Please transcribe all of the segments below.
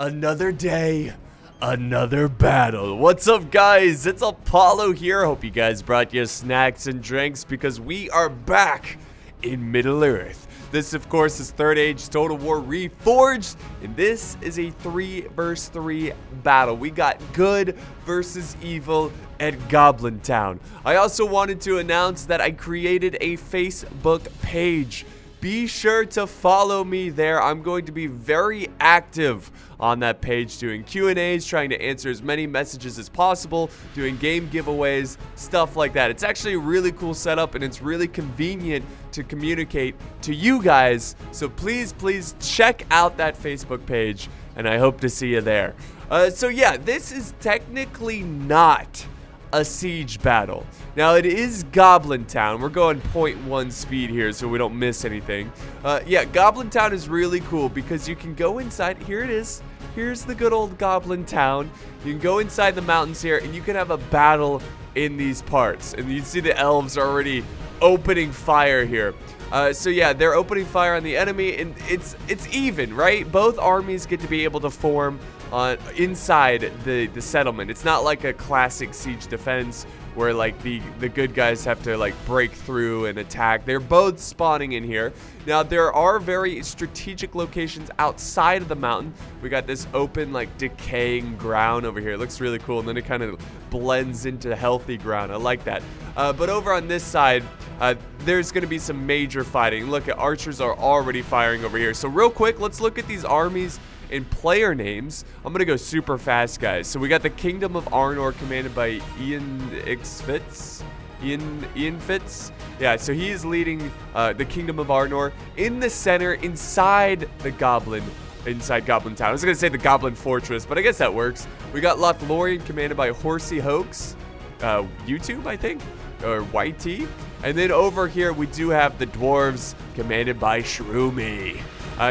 Another day, another battle. What's up, guys? It's Apollo here. Hope you guys brought your snacks and drinks because we are back in Middle Earth. This, of course, is Third Age Total War Reforged, and this is a 3 vs 3 battle. We got good versus evil at Goblin Town. I also wanted to announce that I created a Facebook page. Be sure to follow me there. I'm going to be very active on that page, doing Q&As, trying to answer as many messages as possible, doing game giveaways, stuff like that. It's actually a really cool setup, and it's really convenient to communicate to you guys. So please check out that Facebook page, and I hope to see you there. So yeah, this is technically not a siege battle. Now, it is Goblin Town. We're going 0.1 speed here so we don't miss anything. Yeah, Goblin Town is really cool because you can go inside. Here it is. Here's the good old Goblin Town. You can go inside the mountains here and you can have a battle in these parts. And you see the elves are already opening fire here. So yeah, they're opening fire on the enemy, and it's even, right? Both armies get to be able to form inside the settlement. It's not like a classic siege defense where like the good guys have to like break through and attack. They're both spawning in here. Now, there are very strategic locations outside of the mountain. We got this open like decaying ground over here. It looks really cool, and then it kind of blends into healthy ground. I like that. But over on this side, there's going to be some major fighting. Look, archers are already firing over here. So real quick, let's look at these armies and player names. I'm gonna go super fast, guys. So we got the Kingdom of Arnor, commanded by Ian Fitz. Ian Fitz. Yeah, so he is leading the Kingdom of Arnor in the center, inside Goblin Town. I was gonna say the Goblin Fortress, but I guess that works. We got Lothlorien, commanded by Horsey Hoax, YouTube, I think, or YT. And then over here we do have the dwarves, commanded by Shroomy.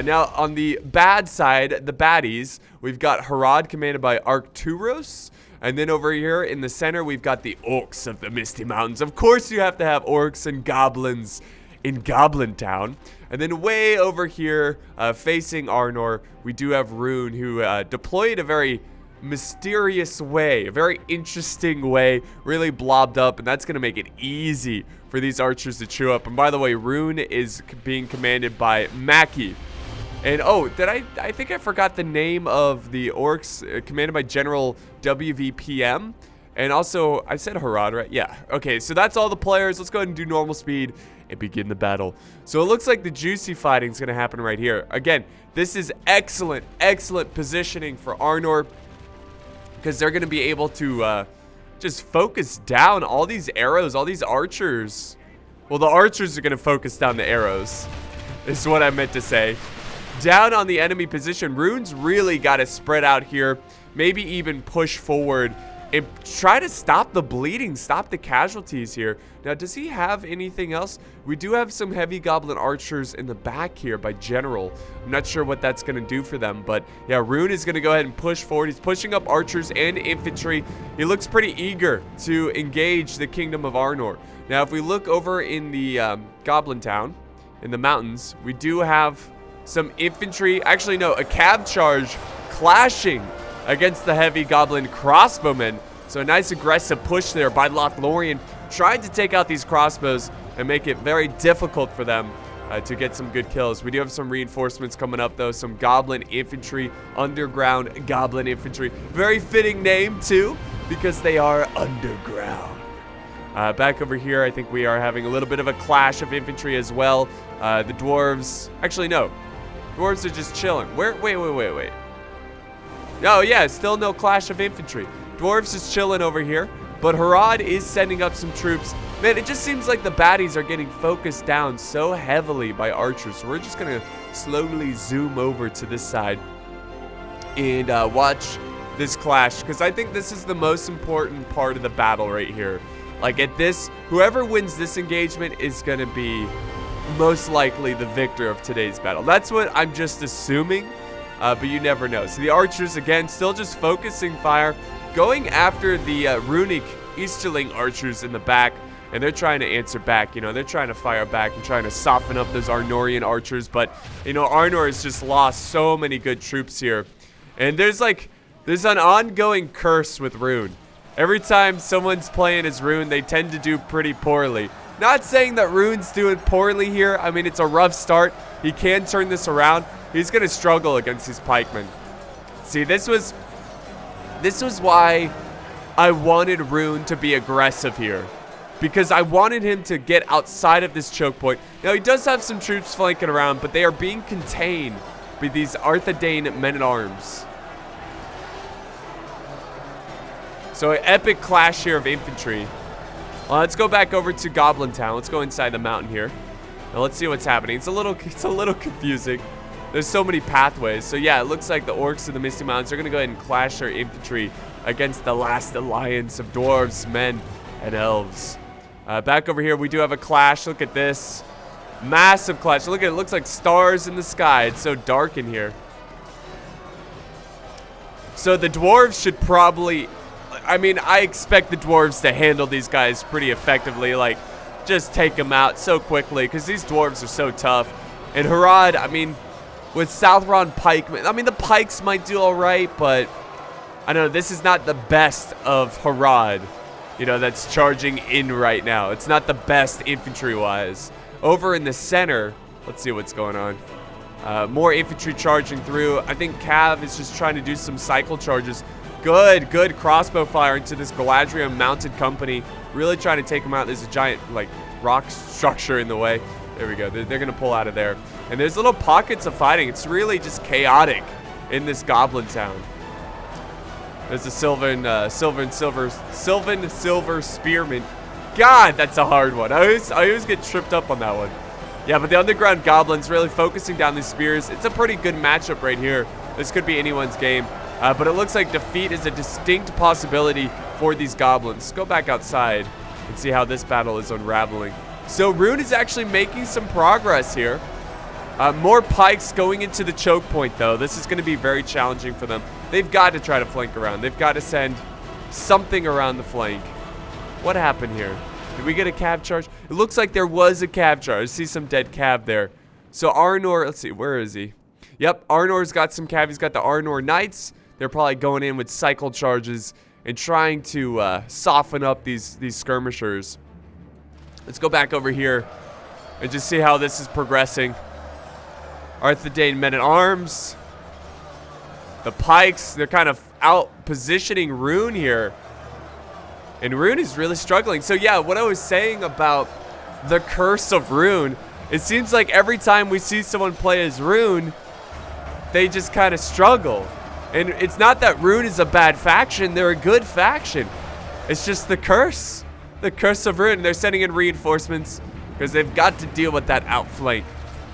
Now, on the bad side, the baddies, we've got Harad, commanded by Arcturus. And then over here in the center, we've got the orcs of the Misty Mountains. Of course, you have to have orcs and goblins in Goblin Town. And then way over here, facing Arnor, we do have Rune, who deployed a very mysterious way, a very interesting way, really blobbed up, and that's going to make it easy for these archers to chew up. And by the way, Rune is being commanded by Mackie. And oh, I think I forgot the name of the orcs, commanded by General WVPM. And also, I said Harad, right? Yeah. Okay, so that's all the players. Let's go ahead and do normal speed and begin the battle. So it looks like the juicy fighting is going to happen right here. Again, this is excellent positioning for Arnor, because they're going to be able to just focus down all these arrows, all these archers. Well, the archers are going to focus down the arrows, is what I meant to say. Down on the enemy position, Rune's really got to spread out here, maybe even push forward and try to stop the bleeding, stop the casualties here. Now, does he have anything else? We do have some heavy goblin archers in the back here by General. I'm not sure what that's going to do for them, but yeah, Rune is going to go ahead and push forward. He's pushing up archers and infantry. He looks pretty eager to engage the Kingdom of Arnor. Now, if we look over in the Goblin Town, in the mountains, we do have some infantry, actually no, a cav charge clashing against the heavy goblin crossbowmen. So a nice aggressive push there by Lothlorien, trying to take out these crossbows and make it very difficult for them to get some good kills. We do have some reinforcements coming up though, some goblin infantry, underground goblin infantry. Very fitting name too, because they are underground. Back over here, I think we are having a little bit of a clash of infantry as well. The dwarves, actually no, dwarves are just chilling. Wait. No, yeah, still no clash of infantry. Dwarves is chilling over here, but Harad is sending up some troops. Man, it just seems like the baddies are getting focused down so heavily by archers. So we're just going to slowly zoom over to this side and watch this clash, because I think this is the most important part of the battle right here. Like at this, whoever wins this engagement is going to be most likely the victor of today's battle. That's what I'm just assuming. But you never know. So the archers, again, still just focusing fire, going after the runic Easterling archers in the back, and they're trying to answer back. You know, they're trying to fire back and trying to soften up those Arnorian archers. But, you know, Arnor has just lost so many good troops here. And there's an ongoing curse with Rune. Every time someone's playing as Rune, they tend to do pretty poorly. Not saying that Rune's doing poorly here. I mean, it's a rough start. He can turn this around. He's going to struggle against these pikemen. See, this was why I wanted Rune to be aggressive here. Because I wanted him to get outside of this choke point. Now, he does have some troops flanking around, but they are being contained by these Arthedain men-at-arms. So an epic clash here of infantry. Let's go back over to Goblin Town. Let's go inside the mountain here. Now let's see what's happening. It's a little confusing. There's so many pathways. So yeah, it looks like the orcs of the Misty Mountains are going to go ahead and clash their infantry against the last alliance of dwarves, men, and elves. Back over here, we do have a clash. Look at this. Massive clash. Look at it. It looks like stars in the sky. It's so dark in here. So the dwarves should probably... I mean, I expect the dwarves to handle these guys pretty effectively. Like, just take them out so quickly because these dwarves are so tough. And Harad, I mean, with Southron pikemen, I mean, the pikes might do all right, but I don't know. This is not the best of Harad, you know, that's charging in right now. It's not the best infantry-wise. Over in the center, let's see what's going on. More infantry charging through. I think Cav is just trying to do some cycle charges. Good crossbow fire into this Galadriel mounted company. Really trying to take them out. There's a giant, like, rock structure in the way. There we go. They're going to pull out of there. And there's little pockets of fighting. It's really just chaotic in this Goblin Town. There's a Sylvan Silver Spearman. God, that's a hard one. I always get tripped up on that one. Yeah, but the underground goblins really focusing down these spears. It's a pretty good matchup right here. This could be anyone's game. But it looks like defeat is a distinct possibility for these goblins. Go back outside and see how this battle is unraveling. So Rune is actually making some progress here. More pikes going into the choke point, though. This is going to be very challenging for them. They've got to try to flank around. They've got to send something around the flank. What happened here? Did we get a cav charge? It looks like there was a cav charge. I see some dead cav there. So Arnor, let's see, where is he? Yep, Arnor's got some cav. He's got the Arnor Knights. They're probably going in with cycle charges and trying to soften up these skirmishers. Let's go back over here and just see how this is progressing. Arthedain men-at-arms. The pikes, they're kind of out positioning Rune here. And Rune is really struggling. So yeah, what I was saying about the curse of Rune, it seems like every time we see someone play as Rune, they just kind of struggle. And it's not that Rune is a bad faction. They're a good faction. It's just the curse. The curse of Rune. They're sending in reinforcements because they've got to deal with that outflank.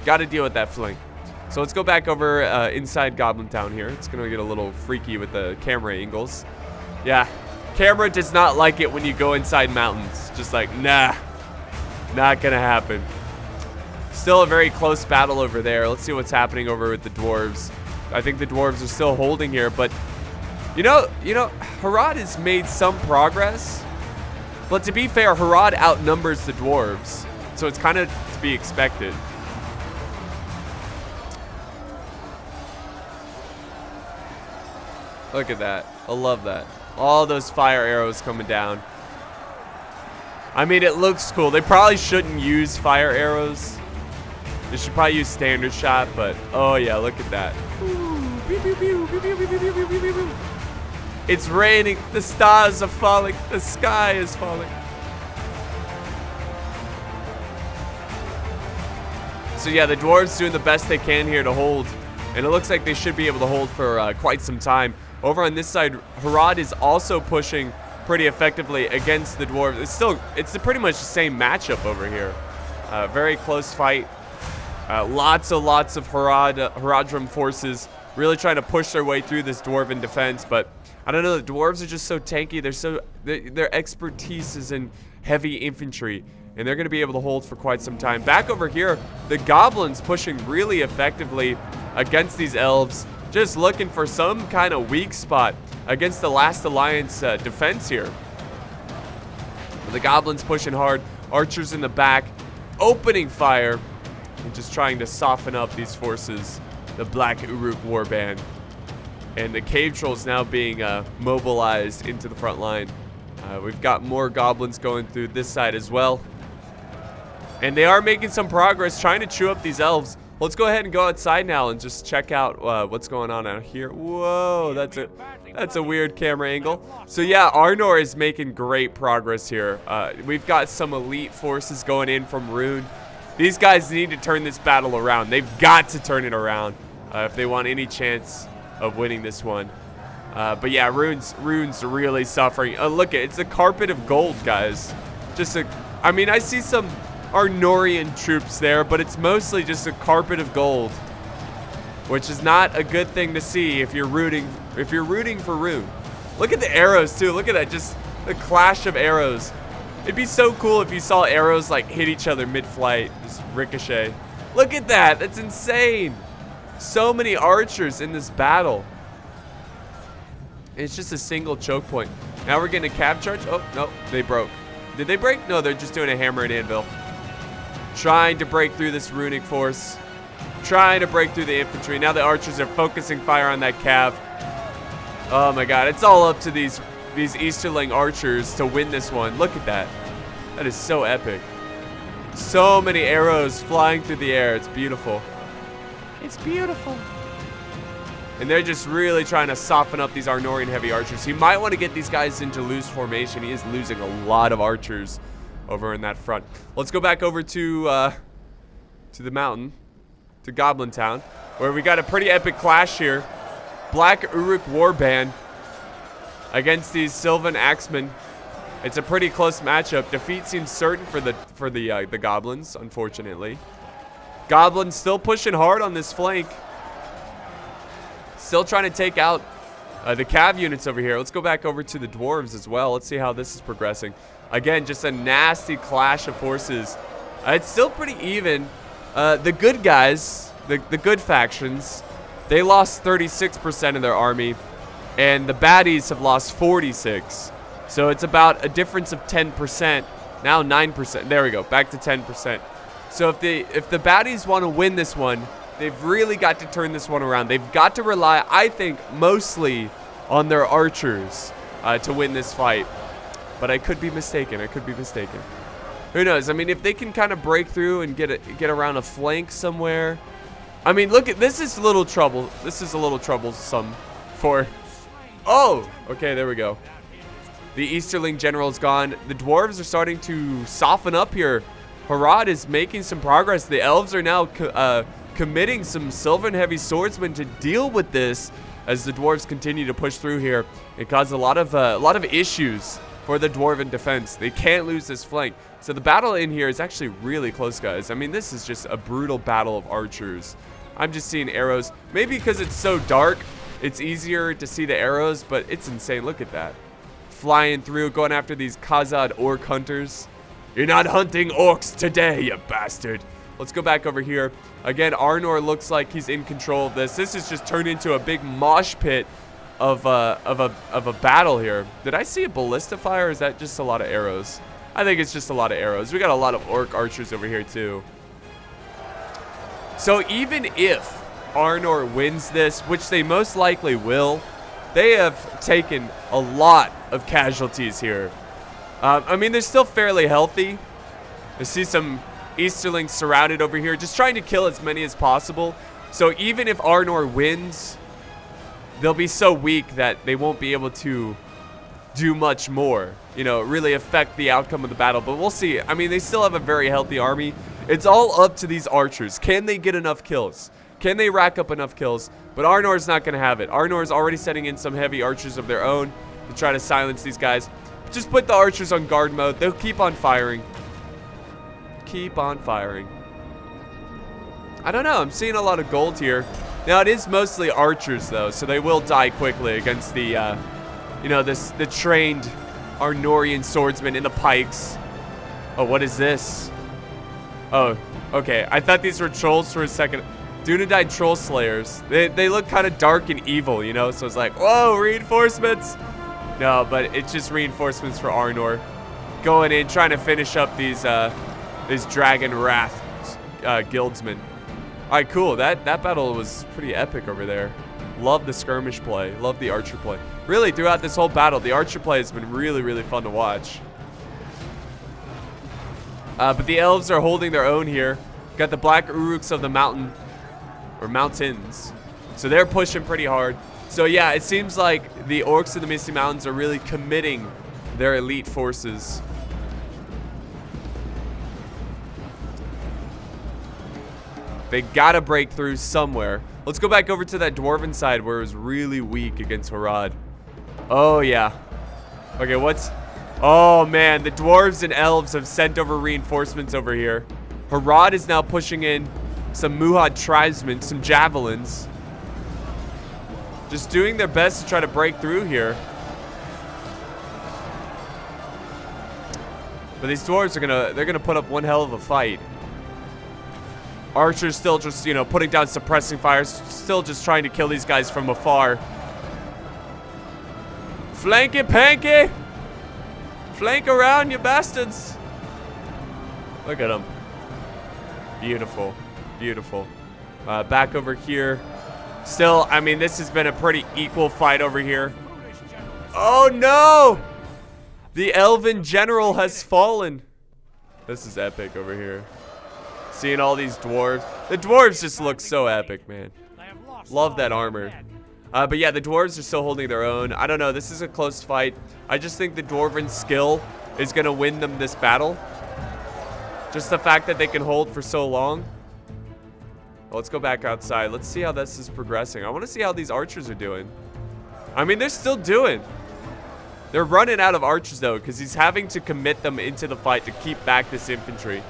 Got to deal with that flank. So let's go back over inside Goblin Town here. It's going to get a little freaky with the camera angles. Yeah. Camera does not like it when you go inside mountains. Just like, nah. Not going to happen. Still a very close battle over there. Let's see what's happening over with the dwarves. I think the dwarves are still holding here, but you know, Harad has made some progress. But to be fair, Harad outnumbers the dwarves, so it's kind of to be expected. Look at that. I love that. All those fire arrows coming down. I mean, it looks cool. They probably shouldn't use fire arrows. They should probably use standard shot, but oh yeah, look at that. It's raining. The stars are falling. The sky is falling. So yeah, the dwarves doing the best they can here to hold. And it looks like they should be able to hold for quite some time. Over on this side, Harad is also pushing pretty effectively against the dwarves. It's pretty much the same matchup over here. Very close fight. Lots of Haradrim forces really trying to push their way through this dwarven defense, but I don't know, the dwarves are just so tanky. Their expertise is in heavy infantry, and they're going to be able to hold for quite some time. Back over here, the goblins pushing really effectively against these elves, just looking for some kind of weak spot against the last alliance defense here. The goblins pushing hard, archers in the back, opening fire, and just trying to soften up these forces. The Black Uruk Warband. And the cave trolls now being mobilized into the front line. We've got more goblins going through this side as well. And they are making some progress trying to chew up these elves. Let's go ahead and go outside now and just check out what's going on out here. Whoa, that's a weird camera angle. So yeah, Arnor is making great progress here. We've got some elite forces going in from Rune. These guys need to turn this battle around. They've got to turn it around if they want any chance of winning this one. But yeah, Rune's really suffering. Look, it's a carpet of gold, guys. I mean, I see some Arnorian troops there, but it's mostly just a carpet of gold, which is not a good thing to see if you're rooting for Rune. Look at the arrows too. Look at that, just the clash of arrows. It'd be so cool if you saw arrows like hit each other mid-flight, just ricochet. Look at that, that's insane. So many archers in this battle. It's just a single choke point. Now we're getting a cav charge. Oh, no, they broke. Did they break? No, they're just doing a hammer and anvil. Trying to break through this runic force. Trying to break through the infantry. Now the archers are focusing fire on that cav. Oh my god, it's all up to these Easterling archers to win this one. Look at that. That is so epic. So many arrows flying through the air. It's beautiful. It's beautiful. And they're just really trying to soften up these Arnorian heavy archers. He might want to get these guys into loose formation. He is losing a lot of archers over in that front. Let's go back over to the mountain, to Goblin Town, where we got a pretty epic clash here. Black Uruk Warband against these Sylvan Axemen. It's a pretty close matchup. Defeat seems certain for the Goblins, unfortunately. Goblins still pushing hard on this flank. Still trying to take out the cav units over here. Let's go back over to the dwarves as well. Let's see how this is progressing. Again, just a nasty clash of forces. It's still pretty even. The good guys, the good factions, they lost 36% of their army, and the baddies have lost 46%. So it's about a difference of 10%. Now 9%. There we go. Back to 10%. So if the baddies want to win this one, they've really got to turn this one around. They've got to rely, I think, mostly on their archers to win this fight. But I could be mistaken. I could be mistaken. Who knows? I mean, if they can kind of break through and get around a flank somewhere. I mean, look at this. Is a little trouble. This is a little troublesome for. Oh, okay. There we go. The Easterling general is gone. The dwarves are starting to soften up here. Harad is making some progress. The elves are now committing some Sylvan heavy swordsmen to deal with this as the dwarves continue to push through here. It caused a lot of issues for the dwarven defense. They can't lose this flank. So the battle in here is actually really close, guys. I mean, this is just a brutal battle of archers. I'm just seeing arrows. Maybe because it's so dark, it's easier to see the arrows, but it's insane. Look at that. Flying through, going after these Khazad orc hunters. You're not hunting orcs today, you bastard. Let's go back over here. Again, Arnor looks like he's in control of this. This has just turned into a big mosh pit of a battle here. Did I see a ballista fire, or is that just a lot of arrows? I think it's just a lot of arrows. We got a lot of orc archers over here too. So even if Arnor wins this, which they most likely will, they have taken a lot of casualties here. I mean, they're still fairly healthy. I see some Easterlings surrounded over here, just trying to kill as many as possible. So even if Arnor wins, they'll be so weak that they won't be able to do much more, you know, really affect the outcome of the battle. But we'll see. I mean, they still have a very healthy army. It's all up to these archers. Can they get enough kills? Can they rack up enough kills? But Arnor's not going to have it. Arnor's already setting in some heavy archers of their own to try to silence these guys. Just put the archers on guard mode. They'll keep on firing. Keep on firing. I don't know. I'm seeing a lot of gold here. Now, it is mostly archers, though, so they will die quickly against the, you know, the trained Arnorian swordsmen in the pikes. Oh, what is this? Oh, okay. I thought these were trolls for a second. Dunedain troll slayers. They look kind of dark and evil, you know? So it's like, whoa, reinforcements. No, but it's just reinforcements for Arnor. Going in, trying to finish up these Dragon Wrath guildsmen. All right, cool. That battle was pretty epic over there. Love the skirmish play. Love the archer play. Really, throughout this whole battle, the archer play has been really, really fun to watch. But the elves are holding their own here. Got the black uruks of the mountain, or mountains. So they're pushing pretty hard. So yeah, it seems like the orcs of the Misty Mountains are really committing their elite forces. They gotta break through somewhere. Let's go back over to that dwarven side where it was really weak against Harad. Oh yeah. Okay, what's... Oh man, the dwarves and elves have sent over reinforcements over here. Harad is now pushing in some Muhad tribesmen, some javelins. Just doing their best to try to break through here. But these dwarves are they're gonna put up one hell of a fight. Archer's still just, you know, putting down suppressing fires, still just trying to kill these guys from afar. Flanky panky! Flank around, you bastards! Look at them. Beautiful. Beautiful. Back over here. Still, I mean, this has been a pretty equal fight over here. Oh no! The elven general has fallen. This is epic over here. Seeing all these dwarves. The dwarves just look so epic, man. Love that armor. But yeah, the dwarves are still holding their own. I don't know. This is a close fight. I just think the dwarven skill is going to win them this battle. Just the fact that they can hold for so long. Well, let's go back outside. Let's see how this is progressing. I want to see how these archers are doing. I mean, they're still doing. They're running out of archers, though, because he's having to commit them into the fight to keep back this infantry.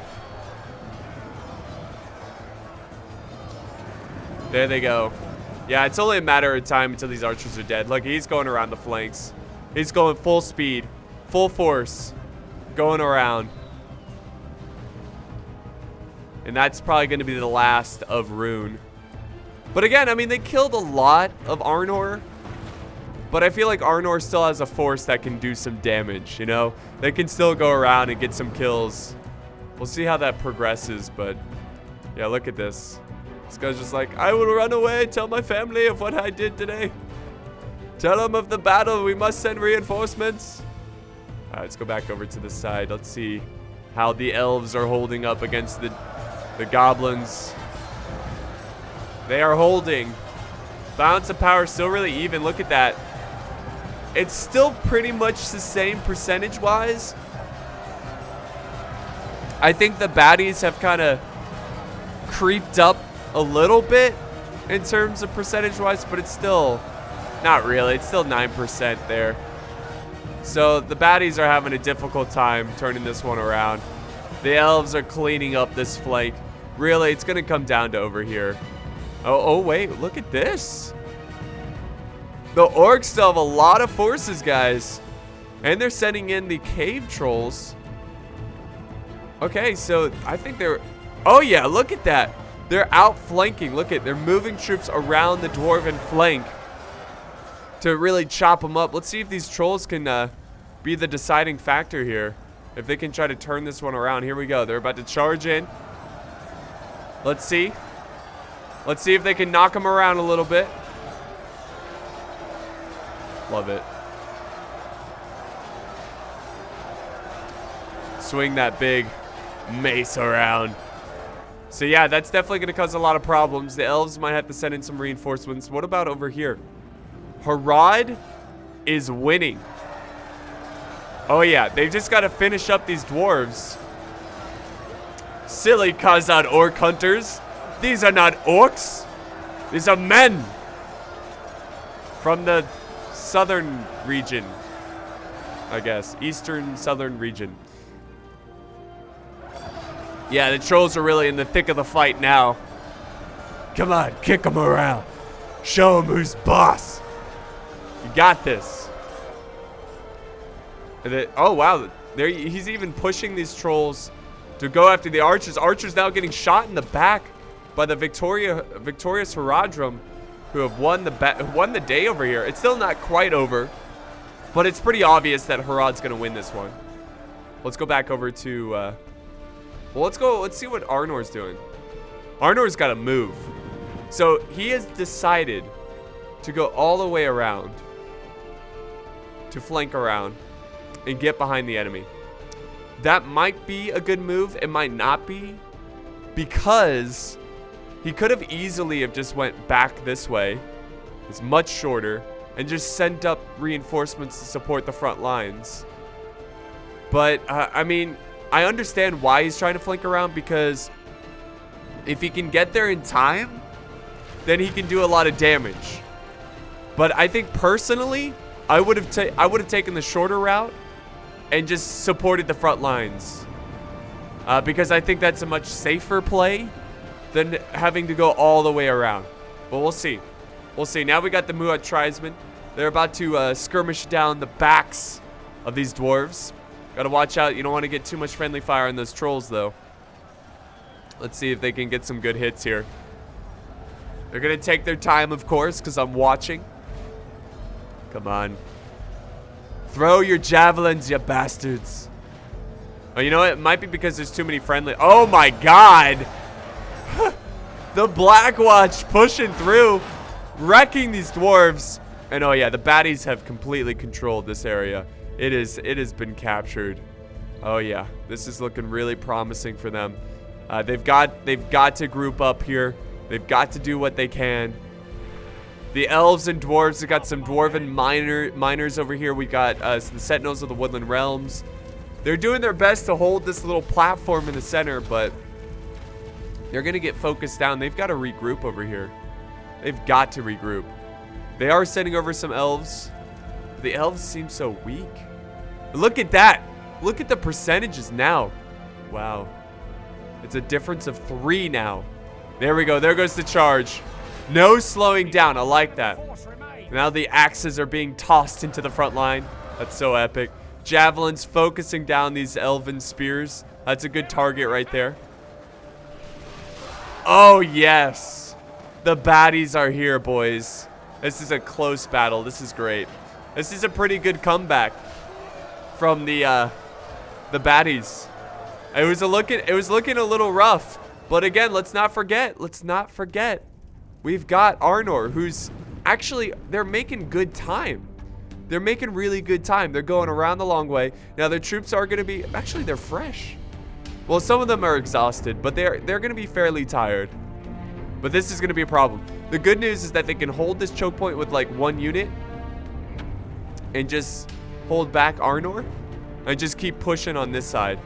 There they go. Yeah, it's only a matter of time until these archers are dead. Look, he's going around the flanks. He's going full speed, full force, going around. And that's probably going to be the last of Rune. But again, I mean, they killed a lot of Arnor. But I feel like Arnor still has a force that can do some damage, you know? They can still go around and get some kills. We'll see how that progresses, but... Yeah, look at this. This guy's just like, I will run away, tell my family of what I did today. Tell them of the battle, we must send reinforcements. Alright, let's go back over to the side. Let's see how the elves are holding up against the goblins. They are holding. Balance of power still really even. Look at that. It's still pretty much the same percentage-wise. I think the baddies have kind of creeped up a little bit in terms of percentage-wise, but it's still not really. It's still 9% there. So the baddies are having a difficult time turning this one around. The elves are cleaning up this flank. Really, it's going to come down to over here. Oh, wait, look at this. The orcs still have a lot of forces, guys. And they're sending in the cave trolls. Okay, so I think they're... Oh, yeah, look at that. They're outflanking. Look at, they're moving troops around the dwarven flank to really chop them up. Let's see if these trolls can be the deciding factor here. If they can try to turn this one around. Here we go. They're about to charge in. Let's see. Let's see if they can knock them around a little bit. Love it. Swing that big mace around. So yeah, that's definitely going to cause a lot of problems. The elves might have to send in some reinforcements. What about over here? Harad is winning. Oh yeah, they've just got to finish up these dwarves. Silly Khazad orc hunters. These are not orcs. These are men. From the southern region, I guess. Eastern southern region. Yeah, the trolls are really in the thick of the fight now. Come on, kick them around. Show them who's boss. You got this. Oh, wow. He's even pushing these trolls to go after the archers. Archers now getting shot in the back by the victorious Haradrim, who have won the day over here. It's still not quite over, but it's pretty obvious that Harad's going to win this one. Let's go back over to... well, let's see what Arnor's doing. Arnor's got to move. So he has decided to go all the way around, to flank around and get behind the enemy. That might be a good move. It might not be, because he could have easily have just went back this way. It's much shorter, and just sent up reinforcements to support the front lines. But I mean, I understand why he's trying to flank around, because if he can get there in time, then he can do a lot of damage. But I think personally, I would have taken the shorter route and just supported the front lines, because I think that's a much safer play than having to go all the way around. But we'll see. We'll see. Now we got the Muhat tribesmen. They're about to skirmish down the backs of these dwarves. Gotta watch out. You don't want to get too much friendly fire on those trolls, though. Let's see if they can get some good hits here. They're gonna take their time, of course, because I'm watching. Come on. Throw your javelins, you bastards. Oh, you know what? It might be because there's too many friendly. Oh my god! The Blackwatch pushing through, wrecking these dwarves. And oh yeah, the baddies have completely controlled this area. It has been captured. Oh yeah, this is looking really promising for them. They've got to group up here. They've got to do what they can. The elves and dwarves have got some dwarven miners over here. We got the sentinels of the woodland realms. They're doing their best to hold this little platform in the center, but they're gonna get focused down. They've got to regroup over here. They've got to regroup. They are sending over some elves. The elves seem so weak. Look at that. Look at the percentages now. Wow. It's a difference of 3 now. There we go. There goes the charge. No slowing down. I like that. Now the axes are being tossed into the front line. That's so epic. Javelins focusing down these elven spears. That's a good target right there. Oh, yes. The baddies are here, boys. This is a close battle. This is great. This is a pretty good comeback from the baddies. It was looking a little rough, but again, let's not forget. We've got Arnor, who's actually, they're making good time. They're making really good time. They're going around the long way. Now their troops are going to be, actually they're fresh. Well, some of them are exhausted, but they're going to be fairly tired. But this is going to be a problem. The good news is that they can hold this choke point with like 1 unit and just hold back Arnor and just keep pushing on this side.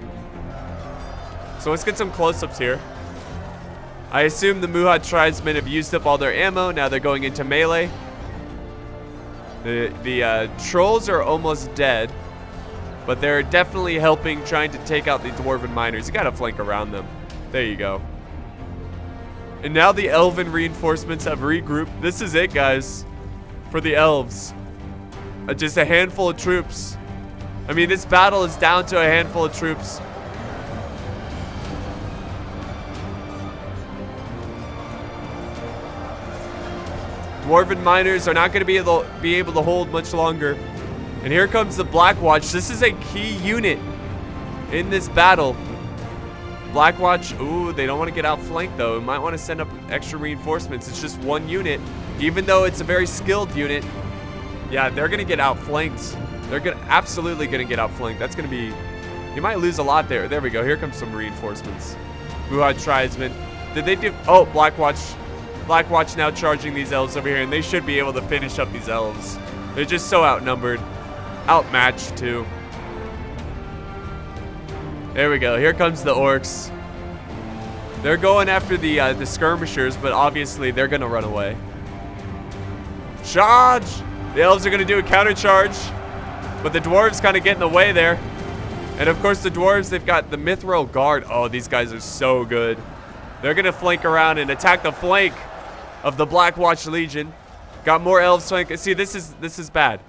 So let's get some close-ups here. I assume the Muhat tribesmen have used up all their ammo. Now they're going into melee. The trolls are almost dead, but they're definitely helping, trying to take out the dwarven miners. You gotta flank around them. There you go. And now the elven reinforcements have regrouped. This is it, guys, for the elves. Just a handful of troops. I mean, this battle is down to a handful of troops. Dwarven miners are not going to be able to hold much longer. And here comes the Blackwatch. This is a key unit in this battle. Blackwatch, ooh, they don't want to get outflanked though. Might want to send up extra reinforcements. It's just 1 unit, even though it's a very skilled unit. Yeah, they're going to get outflanked. They're absolutely going to get outflanked. That's going to be, you might lose a lot there. There we go. Here comes some reinforcements. Muhat tribesmen. Did they do, oh, Blackwatch. Blackwatch now charging these elves over here, and they should be able to finish up these elves. They're just so outnumbered. Outmatched, too. There we go. Here comes the orcs. They're going after the skirmishers, but obviously they're going to run away. Charge! The elves are going to do a counter charge, but the dwarves kind of get in the way there. And, of course, the dwarves, they've got the Mithril Guard. Oh, these guys are so good. They're going to flank around and attack the flank of the Blackwatch Legion. Got more elves flank. See, this is bad.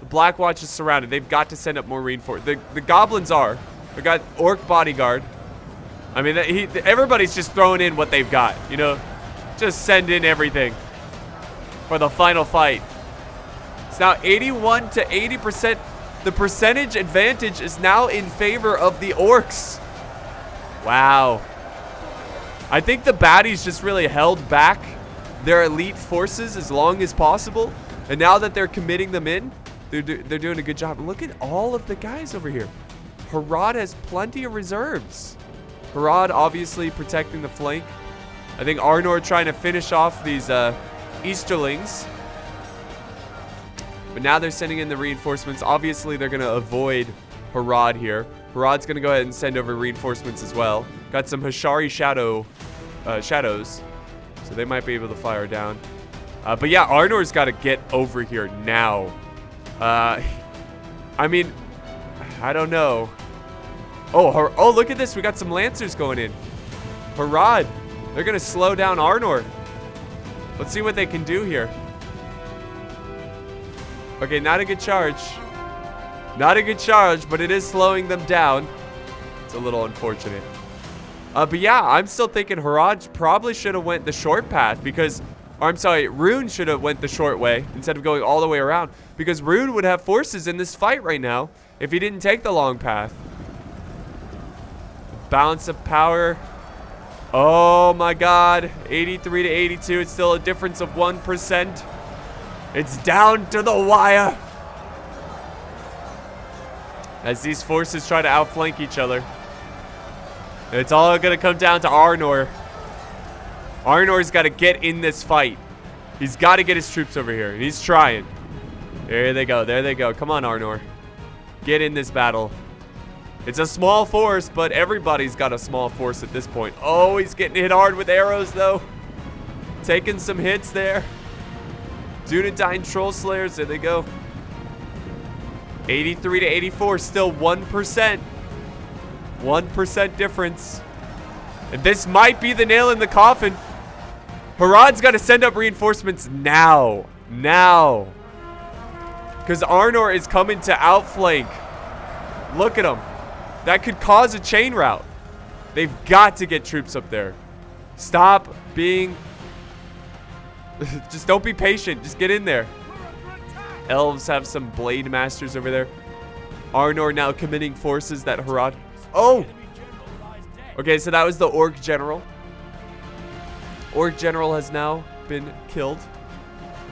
The Blackwatch is surrounded. They've got to send up more reinforcements. The goblins are. They got Orc Bodyguard. I mean, everybody's just throwing in what they've got, you know. Just send in everything for the final fight. It's now 81 to 80%. The percentage advantage is now in favor of the orcs. Wow. I think the baddies just really held back their elite forces as long as possible. And now that they're committing them in, they're doing a good job. Look at all of the guys over here. Harad has plenty of reserves. Harad obviously protecting the flank. I think Arnor trying to finish off these Easterlings. But now they're sending in the reinforcements. Obviously, they're going to avoid Harad here. Harad's going to go ahead and send over reinforcements as well. Got some Hashari shadows. So they might be able to fire down. But yeah, Arnor's got to get over here now. I mean, I don't know. Oh, look at this. We got some Lancers going in. Harad. They're going to slow down Arnor. Let's see what they can do here. Okay, not a good charge. Not a good charge, but it is slowing them down. It's a little unfortunate. But yeah, I'm still thinking Harad probably should have went the short path because, or I'm sorry, Rune should have went the short way instead of going all the way around because Rune would have forces in this fight right now if he didn't take the long path. Balance of power. Oh my God, 83 to 82. It's still a difference of 1%. It's down to the wire. As these forces try to outflank each other. It's all going to come down to Arnor. Arnor's got to get in this fight. He's got to get his troops over here. And he's trying. There they go. There they go. Come on, Arnor. Get in this battle. It's a small force, but everybody's got a small force at this point. Oh, he's getting hit hard with arrows, though. Taking some hits there. Dunedain Troll Slayers. There they go. 83 to 84. Still 1%. 1% difference. And this might be the nail in the coffin. Harad's got to send up reinforcements now. Now. Because Arnor is coming to outflank. Look at him. That could cause a chain route. They've got to get troops up there. Stop being... Just don't be patient. Just get in there. Elves have some blade masters over there. Arnor now committing forces that Harad... Oh! Okay, so that was the Orc General. Orc General has now been killed.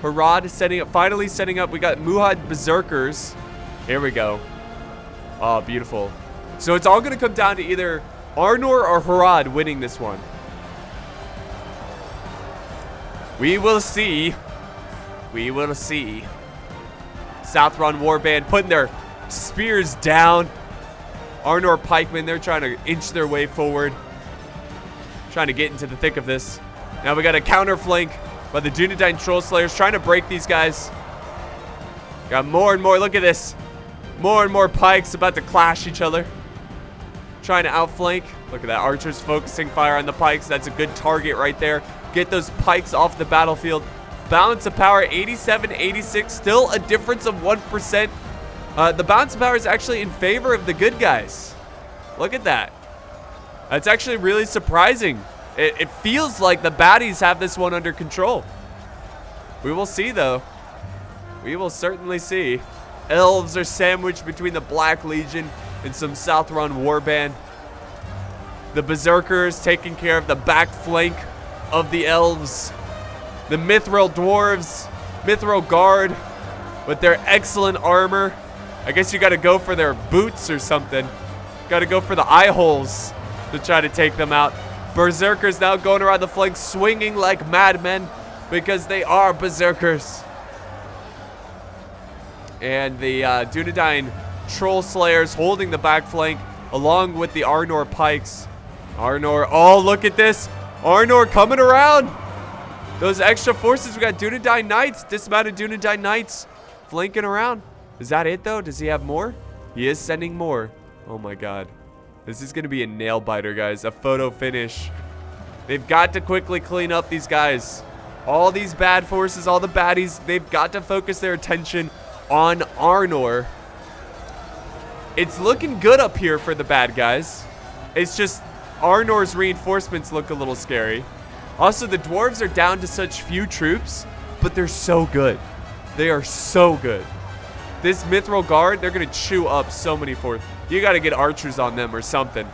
Harad is setting up, finally setting up. We got Muhad Berserkers. Here we go. Oh, beautiful. So it's all going to come down to either Arnor or Harad winning this one. We will see. We will see. Southron Warband putting their spears down. Arnor pikemen, they're trying to inch their way forward. Trying to get into the thick of this. Now we got a counter flank by the Dunedain Troll Slayers trying to break these guys. Got more and more. Look at this. More and more pikes about to clash each other. Trying to outflank. Look at that. Archers focusing fire on the pikes. That's a good target right there. Get those pikes off the battlefield. Balance of power 87-86. Still a difference of 1%. The balance of power is actually in favor of the good guys. Look at that. That's actually really surprising. It feels like the baddies have this one under control. We will see, though. We will certainly see. Elves are sandwiched between the Black Legion and some Southron Warband. The Berserkers taking care of the back flank of the Elves. The Mithril Dwarves, Mithril Guard with their excellent armor. I guess you got to go for their boots or something. Got to go for the eye holes to try to take them out. Berserkers now going around the flank, swinging like madmen because they are Berserkers. And the Dunedain Troll Slayers holding the back flank along with the Arnor Pikes. Arnor, oh, look at this. Arnor coming around. Those extra forces. We got Dunedain Knights, dismounted Dunedain Knights flanking around. Is that it, though? Does he have more? He is sending more. Oh, my God. This is going to be a nail biter, guys. A photo finish. They've got to quickly clean up these guys. All these bad forces, all the baddies, they've got to focus their attention on Arnor. It's looking good up here for the bad guys. It's just Arnor's reinforcements look a little scary. Also, the dwarves are down to such few troops, but they're so good. They are so good. This Mithril Guard, they're going to chew up so many forces. You got to get archers on them or something.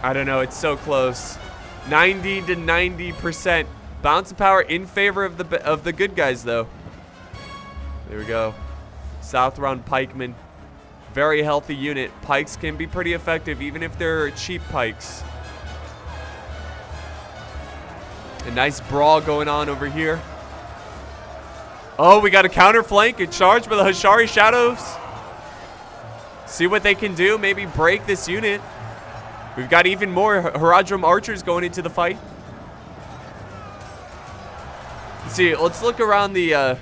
I don't know. It's so close. 90 to 90%. Bounce of power in favor of the good guys, though. There we go. South round pikemen. Very healthy unit. Pikes can be pretty effective, even if they're cheap pikes. A nice brawl going on over here. Oh, we got a counter flank. A charge by the Hashari Shadows. See what they can do. Maybe break this unit. We've got even more Haradrim archers going into the fight. See, let's look around the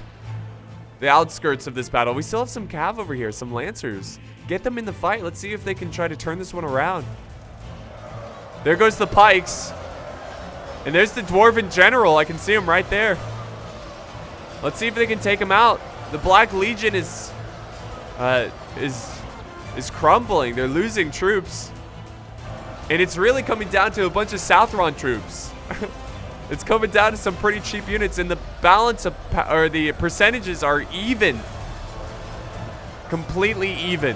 outskirts of this battle. We still have some cav over here, some lancers. Get them in the fight. Let's see if they can try to turn this one around. There goes the pikes. And there's the dwarven general. I can see him right there. Let's see if they can take him out. The Black Legion is crumbling. They're losing troops. And it's really coming down to a bunch of Southron troops. It's coming down to some pretty cheap units, and the balance of, or the percentages are even. Completely even.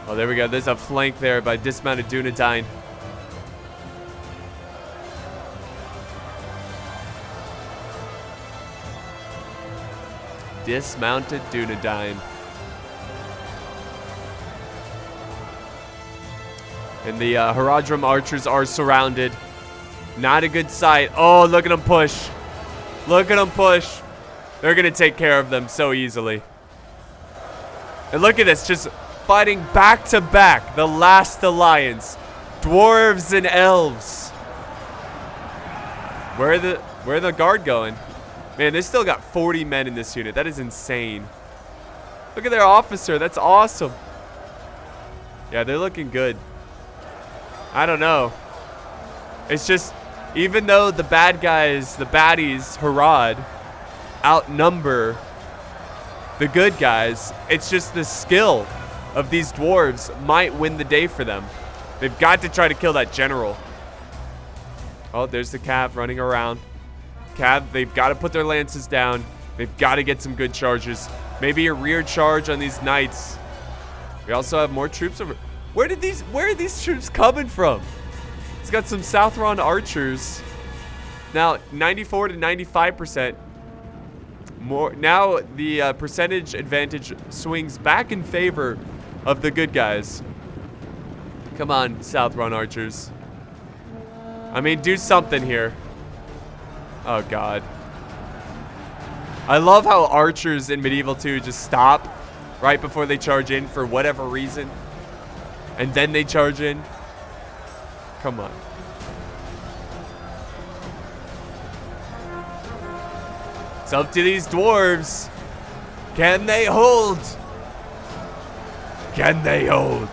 Oh, there we go. There's a flank there by dismounted Dunedain. Dismounted Dunedain. And the Haradrim archers are surrounded. Not a good sight. Oh, look at them push. Look at them push. They're going to take care of them so easily. And look at this. Just fighting back to back. The last alliance. Dwarves and elves. Where the guard going? Man, they still got 40 men in this unit. That is insane. Look at their officer. That's awesome. Yeah, they're looking good. I don't know. It's just, even though the bad guys, the baddies, Harad, outnumber the good guys, it's just the skill of these dwarves might win the day for them. They've got to try to kill that general. Oh, there's the cav running around. Cav, they've got to put their lances down. They've got to get some good charges. Maybe a rear charge on these knights. We also have more troops over. Where are these troops coming from? It's got some Southron archers. Now 94 to 95%. More now the percentage advantage swings back in favor of the good guys. Come on, Southron archers. I mean, do something here. Oh god. I love how archers in Medieval 2 just stop right before they charge in for whatever reason. And then they charge in. Come on. It's up to these dwarves. Can they hold? Can they hold?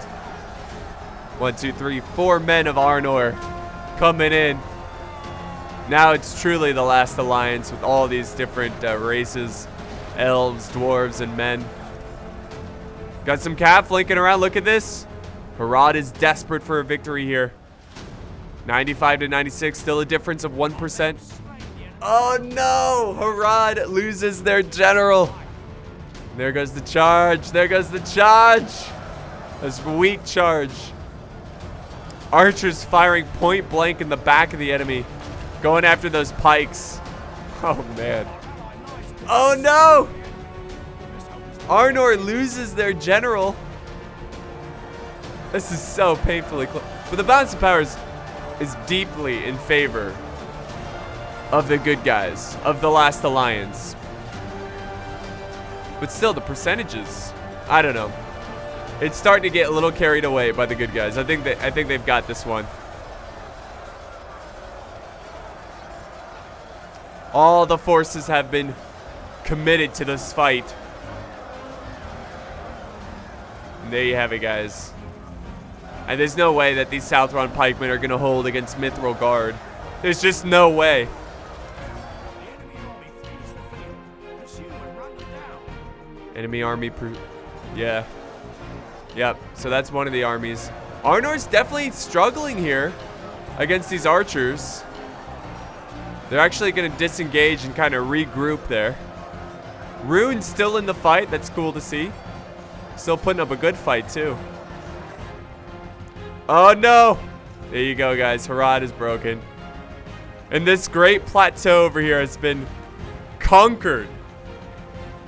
1, 2, 3, 4 men of Arnor coming in. Now it's truly the last alliance with all these different races. Elves, dwarves, and men. Got some cav flanking around. Look at this. Harad is desperate for a victory here. 95 to 96, still a difference of 1%. Oh no! Harad loses their general. There goes the charge. There goes the charge. That's a weak charge. Archers firing point blank in the back of the enemy. Going after those pikes. Oh man. Oh no! Arnor loses their general. This is so painfully close. But the balance of powers is deeply in favor of the good guys, of the last alliance. But still, the percentages, I don't know. It's starting to get a little carried away by the good guys. I think they've got this one. All the forces have been committed to this fight. And there you have it, guys. And there's no way that these Southron pikemen are going to hold against Mithril Guard. There's just no way. Enemy army, yeah. Yep, so that's one of the armies. Arnor's definitely struggling here against these archers. They're actually going to disengage and kind of regroup there. Rune's still in the fight. That's cool to see. Still putting up a good fight, too. Oh, no. There you go, guys. Hurtado is broken. And this great plateau over here has been conquered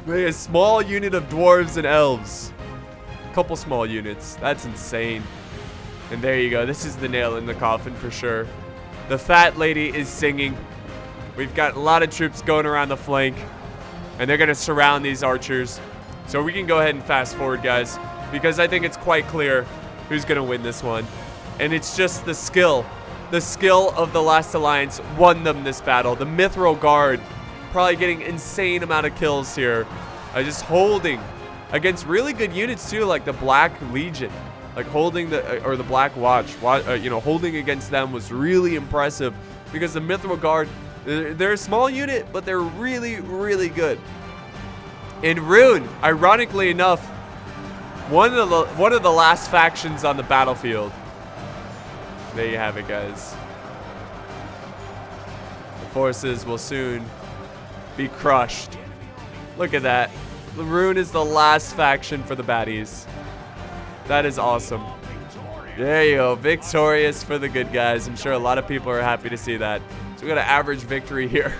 by a small unit of dwarves and elves. A couple small units. That's insane. And there you go. This is the nail in the coffin for sure. The fat lady is singing. We've got a lot of troops going around the flank. And they're going to surround these archers. So we can go ahead and fast forward, guys. Because I think it's quite clear who's going to win this one. And it's just the skill. The skill of the last alliance won them this battle. The Mithril Guard probably getting insane amount of kills here. Just holding against really good units too, like the Black Legion. Like holding or the Black Watch, you know, holding against them was really impressive because the Mithril Guard, they're a small unit, but they're really, really good. And Rune, ironically enough, one of the last factions on the battlefield. There you have it, guys. The forces will soon be crushed. Look at that. Rune is the last faction for the baddies. That is awesome. There you go. Victorious for the good guys. I'm sure a lot of people are happy to see that. So we got an average victory here.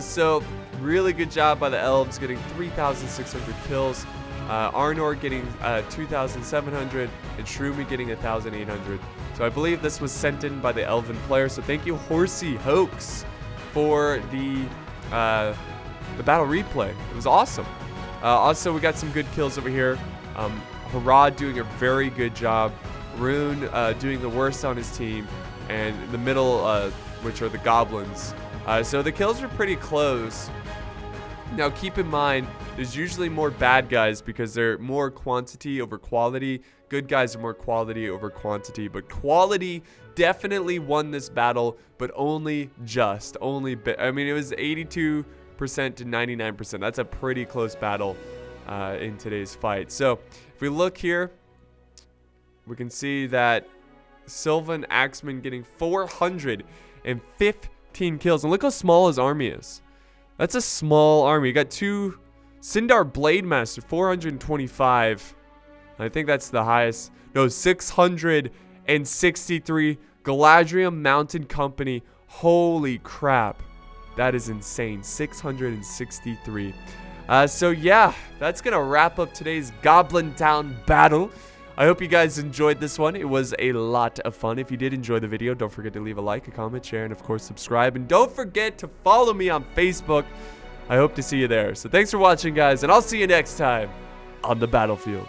So really good job by the elves getting 3,600 kills. Arnor getting 2,700 and Shroomy getting 1,800. So I believe this was sent in by the elven player. So thank you, Horsey Hoax, for the battle replay. It was awesome. Also, we got some good kills over here. Hurtado doing a very good job. Rune doing the worst on his team. And in the middle, which are the goblins. So the kills were pretty close. Now keep in mind, there's usually more bad guys because they're more quantity over quality. Good guys are more quality over quantity, but quality definitely won this battle, but only just. I mean, it was 82% to 99%. That's a pretty close battle in today's fight. So if we look here, we can see that Sylvan Axeman getting 415 kills. And look how small his army is. That's a small army. You got two Sindar Blademaster, 425. I think that's the highest. No, 663. Galadriel Mountain Company. Holy crap. That is insane. 663. So yeah, that's going to wrap up today's Goblin Town battle. I hope you guys enjoyed this one. It was a lot of fun. If you did enjoy the video, don't forget to leave a like, a comment, share, and of course subscribe. And don't forget to follow me on Facebook. I hope to see you there. So thanks for watching, guys, and I'll see you next time on the battlefield.